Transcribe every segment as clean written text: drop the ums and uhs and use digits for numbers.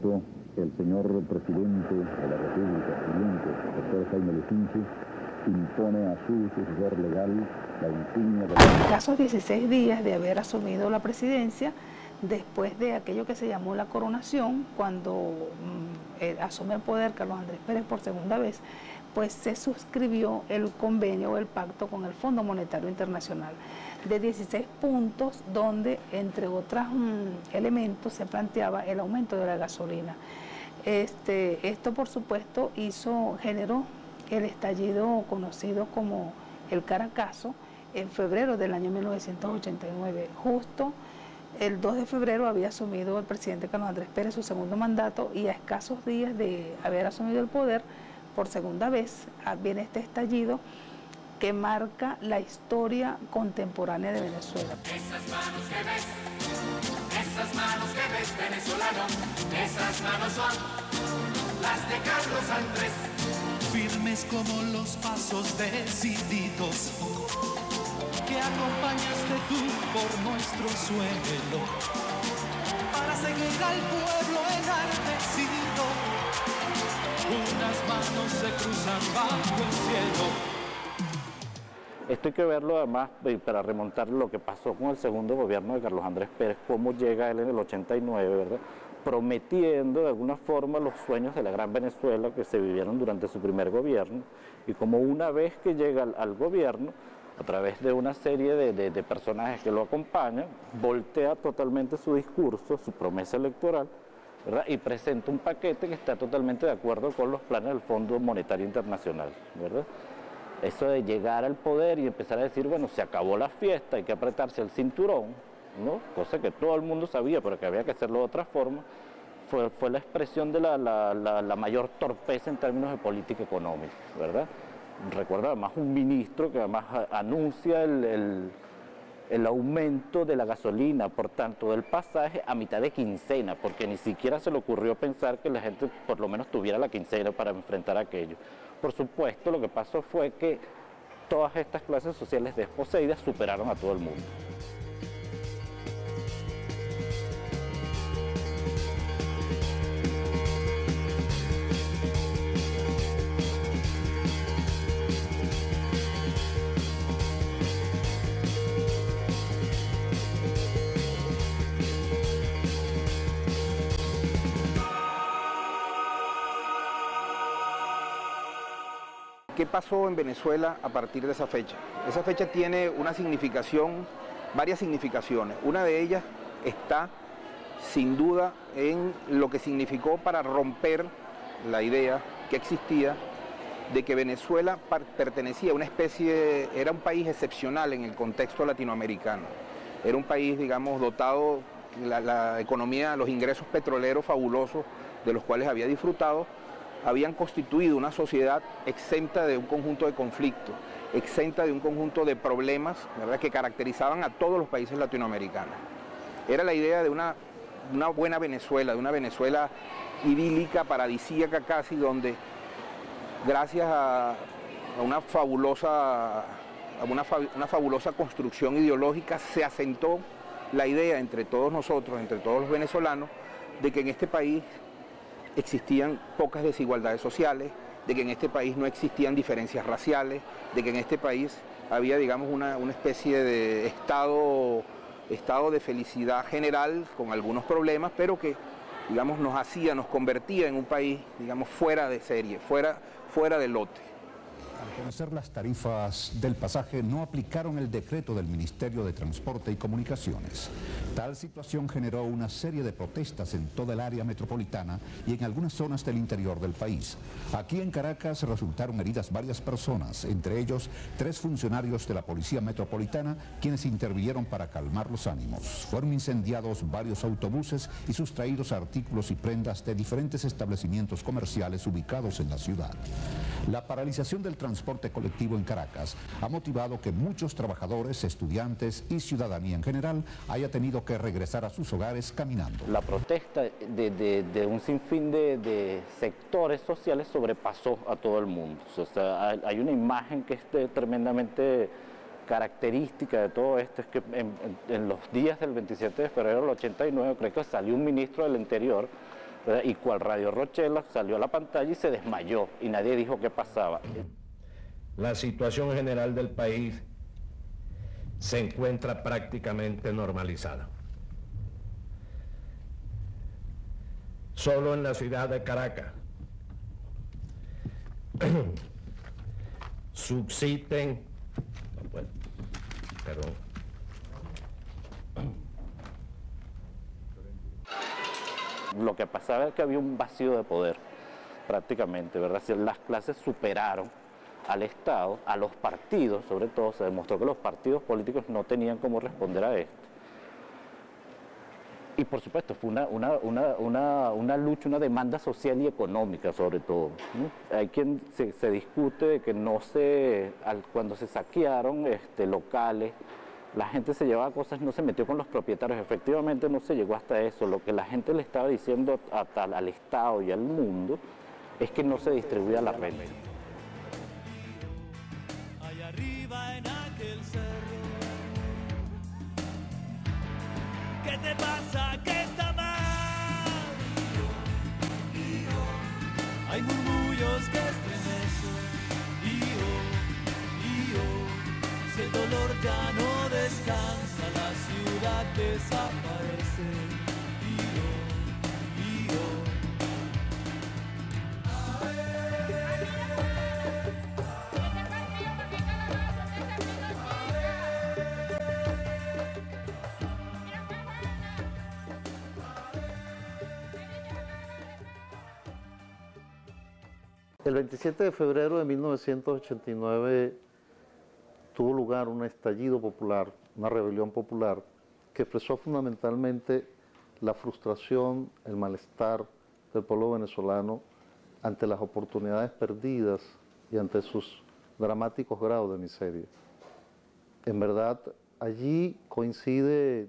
pronto el señor presidente de la República siguiente, doctor Jaime Lesinchi, impone a su sucesor legal la insignia de la... Escasos 16 días de haber asumido la presidencia, después de aquello que se llamó la coronación, cuando asume el poder Carlos Andrés Pérez por segunda vez, pues se suscribió el convenio o el pacto con el Fondo Monetario Internacional de 16 puntos, donde entre otros elementos se planteaba el aumento de la gasolina. Esto por supuesto generó el estallido conocido como el Caracazo en febrero del año 1989. Justo el 2 de febrero había asumido el presidente Carlos Andrés Pérez su segundo mandato, y a escasos días de haber asumido el poder por segunda vez viene este estallido que marca la historia contemporánea de Venezuela. Esas manos que ves, venezolano, esas manos son las de Carlos Andrés. Firmes como los pasos decididos que acompañaste tú por nuestro suelo, para seguir al pueblo enardecido. Unas manos se cruzan bajo el cielo. Esto hay que verlo además para remontar lo que pasó con el segundo gobierno de Carlos Andrés Pérez, cómo llega él en el 89, ¿verdad? Prometiendo de alguna forma los sueños de la gran Venezuela que se vivieron durante su primer gobierno, y como una vez que llega al gobierno, a través de una serie de personajes que lo acompañan, voltea totalmente su discurso, su promesa electoral, ¿verdad? Y presenta un paquete que está totalmente de acuerdo con los planes del Fondo Monetario Internacional, ¿verdad? Eso de llegar al poder y empezar a decir, bueno, se acabó la fiesta, hay que apretarse el cinturón, ¿no? Cosa que todo el mundo sabía, pero que había que hacerlo de otra forma, fue la expresión de la mayor torpeza en términos de política económica, ¿verdad? Recuerdo además un ministro que además anuncia el aumento de la gasolina, por tanto del pasaje, a mitad de quincena, porque ni siquiera se le ocurrió pensar que la gente por lo menos tuviera la quincena para enfrentar aquello. Por supuesto, lo que pasó fue que todas estas clases sociales desposeídas superaron a todo el mundo. ¿Qué pasó en Venezuela a partir de esa fecha? Esa fecha tiene una significación, varias significaciones. Una de ellas está, sin duda, en lo que significó para romper la idea que existía de que Venezuela pertenecía a una especie, era un país excepcional en el contexto latinoamericano. Era un país, digamos, dotado, la economía, los ingresos petroleros fabulosos de los cuales había disfrutado, habían constituido una sociedad exenta de un conjunto de conflictos, exenta de un conjunto de problemas, ¿verdad?, que caracterizaban a todos los países latinoamericanos. Era la idea de una buena Venezuela, de una Venezuela idílica, paradisíaca casi, donde gracias a una fabulosa construcción ideológica se asentó la idea entre todos nosotros, entre todos los venezolanos, de que en este país existían pocas desigualdades sociales, de que en este país no existían diferencias raciales, de que en este país había, digamos, una especie de estado de felicidad general con algunos problemas, pero que, digamos, nos convertía en un país, digamos, fuera de serie, fuera de lote. Al conocer las tarifas del pasaje, no aplicaron el decreto del Ministerio de Transporte y Comunicaciones. Tal situación generó una serie de protestas en toda el área metropolitana y en algunas zonas del interior del país. Aquí en Caracas resultaron heridas varias personas, entre ellos 3 funcionarios de la Policía Metropolitana, quienes intervinieron para calmar los ánimos. Fueron incendiados varios autobuses y sustraídos artículos y prendas de diferentes establecimientos comerciales ubicados en la ciudad. La paralización del transporte colectivo en Caracas ha motivado que muchos trabajadores, estudiantes y ciudadanía en general haya tenido que regresar a sus hogares caminando. La protesta de un sinfín de sectores sociales sobrepasó a todo el mundo. O sea, hay una imagen que es tremendamente característica de todo esto, es que en los días del 27 de febrero del 89 creo que salió un ministro del Interior ¿verdad? Y cual Radio Rochela salió a la pantalla y se desmayó y nadie dijo qué pasaba. La situación general del país se encuentra prácticamente normalizada. Solo en la ciudad de Caracas subsisten, perdón, lo que pasaba es que había un vacío de poder prácticamente, ¿verdad? Las clases superaron al Estado, a los partidos, sobre todo se demostró que los partidos políticos no tenían cómo responder a esto. Y por supuesto fue una lucha, una demanda social y económica sobre todo, ¿no? Hay quien se discute de que cuando se saquearon locales, la gente se llevaba cosas, no se metió con los propietarios, efectivamente no se llegó hasta eso. Lo que la gente le estaba diciendo al Estado y al mundo es que no se distribuía la renta. Allá arriba en aquel cerro, ¿qué te pasa? ¿Qué está mal? Hay murmullos que estremecen, si el dolor ya no descansa, la ciudad desaparece. El 27 de febrero de 1989 tuvo lugar un estallido popular, una rebelión popular, que expresó fundamentalmente la frustración, el malestar del pueblo venezolano ante las oportunidades perdidas y ante sus dramáticos grados de miseria. En verdad, allí coincide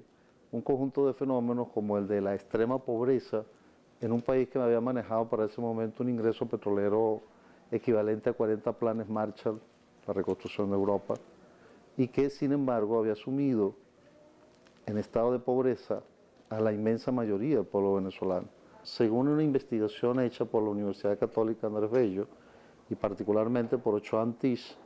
un conjunto de fenómenos como el de la extrema pobreza en un país que había manejado para ese momento un ingreso petrolero equivalente a 40 planes Marshall, la reconstrucción de Europa, y que sin embargo había sumido en estado de pobreza a la inmensa mayoría del pueblo venezolano. Según una investigación hecha por la Universidad Católica Andrés Bello, y particularmente por Ochoa Antich,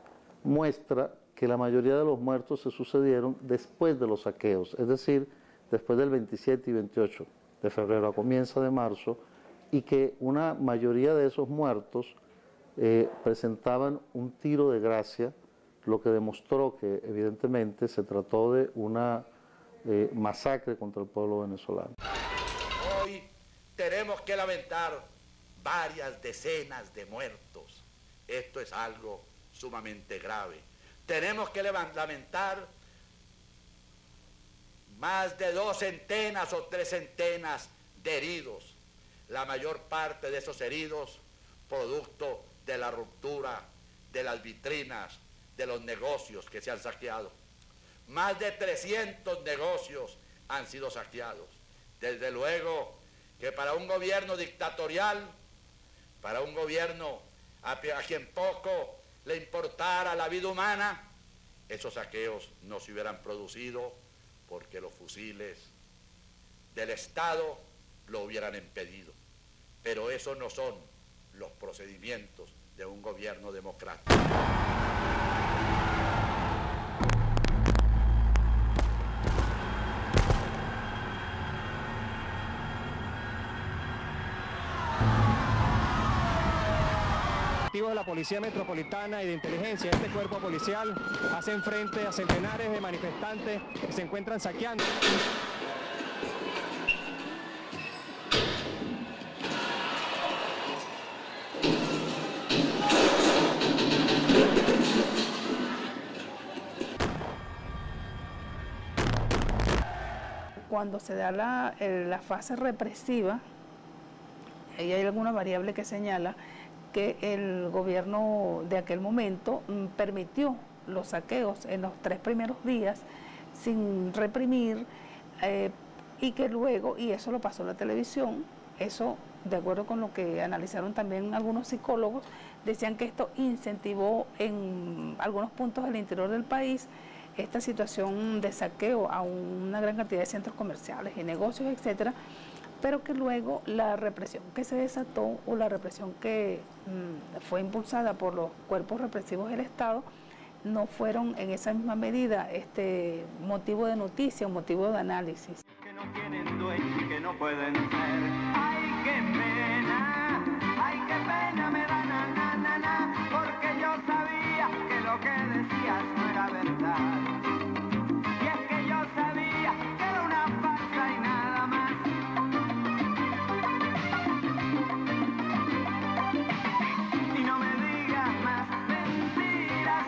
muestra que la mayoría de los muertos se sucedieron después de los saqueos, es decir, después del 27 y 28 de febrero a comienzo de marzo, y que una mayoría de esos muertos presentaban un tiro de gracia, lo que demostró que evidentemente se trató de una masacre contra el pueblo venezolano. Hoy tenemos que lamentar varias decenas de muertos. Esto es algo sumamente grave. Tenemos que lamentar más de 2 centenas o 3 centenas de heridos. La mayor parte de esos heridos producto de la ruptura de las vitrinas de los negocios que se han saqueado. Más de 300 negocios han sido saqueados. Desde luego que para un gobierno dictatorial, para un gobierno a quien poco le importara la vida humana, esos saqueos no se hubieran producido porque los fusiles del Estado lo hubieran impedido. Pero esos no son los procedimientos de un gobierno democrático. De la Policía Metropolitana y de Inteligencia, este cuerpo policial hacen frente a centenares de manifestantes que se encuentran saqueando. Cuando se da la fase represiva, ahí hay alguna variable que señala que el gobierno de aquel momento permitió los saqueos en los 3 primeros días sin reprimir y que luego, y eso lo pasó en la televisión, eso de acuerdo con lo que analizaron también algunos psicólogos, decían que esto incentivó en algunos puntos del interior del país esta situación de saqueo a una gran cantidad de centros comerciales y negocios, etcétera, pero que luego la represión que se desató o la represión que fue impulsada por los cuerpos represivos del Estado no fueron en esa misma medida motivo de noticia o motivo de análisis. Que no tienen dueño y que no pueden ser. ¡Ay, qué pena! ¡Ay, qué pena me da porque yo sabía que lo que decías no era verdad! Y es que yo sabía que era una farsa y nada más. Y no me digas más mentiras,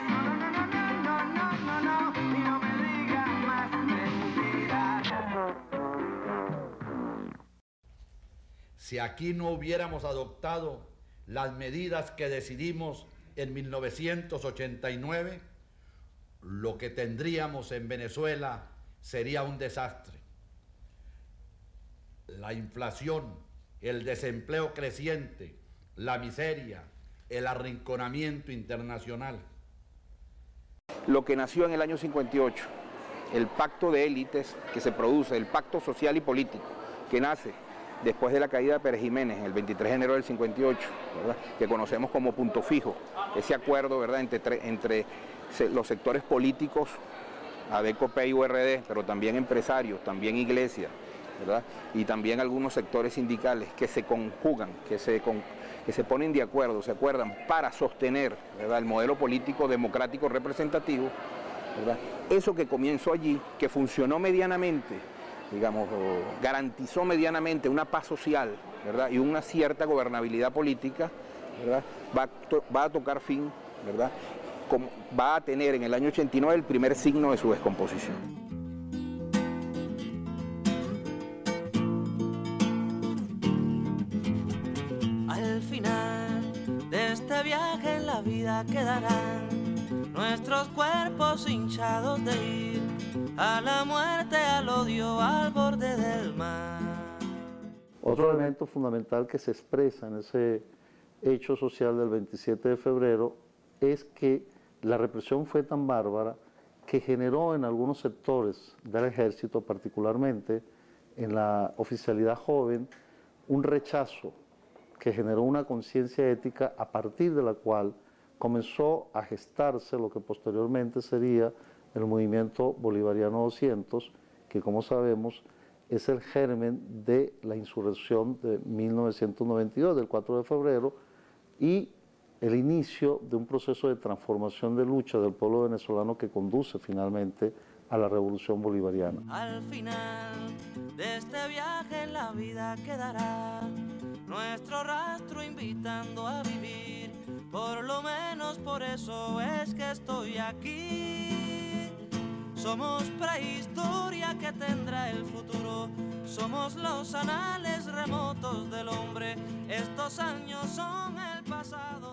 no, y no me digas más mentiras. Si aquí no hubiéramos adoptado las medidas que decidimos en 1989, lo que tendríamos en Venezuela sería un desastre. La inflación, el desempleo creciente, la miseria, el arrinconamiento internacional. Lo que nació en el año 58, el pacto de élites que se produce, el pacto social y político que nace después de la caída de Pérez Jiménez, el 23 de enero del 58, ¿verdad?, que conocemos como punto fijo, ese acuerdo, ¿verdad?, entre los sectores políticos, ADECOPE y URD, pero también empresarios, también iglesias, ¿verdad?, y también algunos sectores sindicales que se conjugan, que se ponen de acuerdo, se acuerdan para sostener, ¿verdad?, el modelo político democrático representativo, ¿verdad?, eso que comenzó allí, que funcionó medianamente, digamos, garantizó medianamente una paz social, ¿verdad?, y una cierta gobernabilidad política, ¿verdad?, va a tocar fin, ¿verdad?, va a tener en el año 89 el primer signo de su descomposición. Al final de este viaje en la vida quedarán nuestros cuerpos hinchados de ir a la muerte, al odio, al borde del mar. Otro elemento fundamental que se expresa en ese hecho social del 27 de febrero es que la represión fue tan bárbara que generó en algunos sectores del ejército, particularmente en la oficialidad joven, un rechazo que generó una conciencia ética a partir de la cual comenzó a gestarse lo que posteriormente sería el movimiento bolivariano 200, que como sabemos es el germen de la insurrección de 1992, del 4 de febrero, y el inicio de un proceso de transformación de lucha del pueblo venezolano que conduce finalmente a la revolución bolivariana. Al final de este viaje en la vida quedará nuestro rastro invitando a vivir, por lo menos por eso es que estoy aquí. Somos prehistoria que tendrá el futuro, somos los anales remotos del hombre, estos años son el pasado.